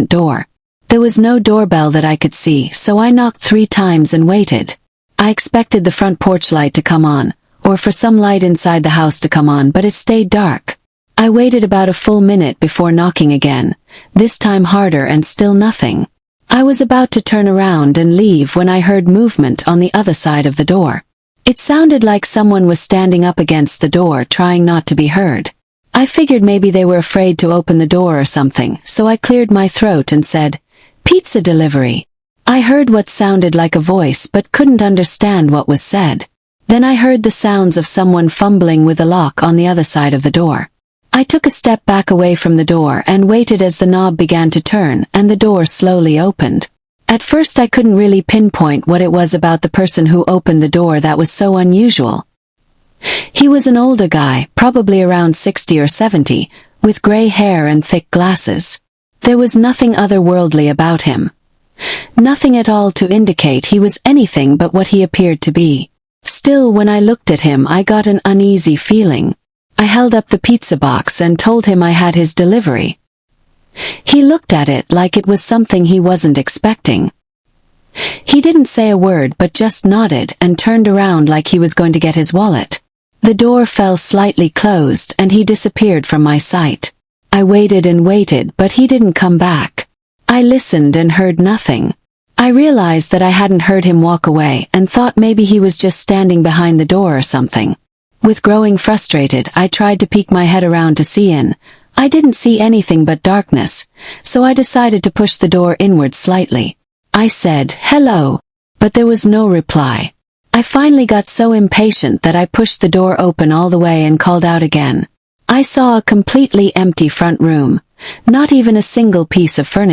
door. There was no doorbell that I could see, so I knocked 3 times and waited. I expected the front porch light to come on, or for some light inside the house to come on, but it stayed dark. I waited about a full minute before knocking again, this time harder and still nothing. I was about to turn around and leave when I heard movement on the other side of the door. It sounded like someone was standing up against the door trying not to be heard. I figured maybe they were afraid to open the door or something, so I cleared my throat and said, "Pizza delivery." I heard what sounded like a voice but couldn't understand what was said. Then I heard the sounds of someone fumbling with the lock on the other side of the door. I took a step back away from the door and waited as the knob began to turn and the door slowly opened. At first I couldn't really pinpoint what it was about the person who opened the door that was so unusual. He was an older guy, probably around 60 or 70, with gray hair and thick glasses. There was nothing otherworldly about him. Nothing at all to indicate he was anything but what he appeared to be. Still, when I looked at him, I got an uneasy feeling. I held up the pizza box and told him I had his delivery. He looked at it like it was something he wasn't expecting. He didn't say a word but just nodded and turned around like he was going to get his wallet. The door fell slightly closed and he disappeared from my sight. I waited and waited, but he didn't come back. I listened and heard nothing. I realized that I hadn't heard him walk away and thought maybe he was just standing behind the door or something. With growing frustrated, I tried to peek my head around to see in. I didn't see anything but darkness, so I decided to push the door inward slightly. I said, "Hello," but there was no reply. I finally got so impatient that I pushed the door open all the way and called out again. I saw a completely empty front room. Not even a single piece of furniture.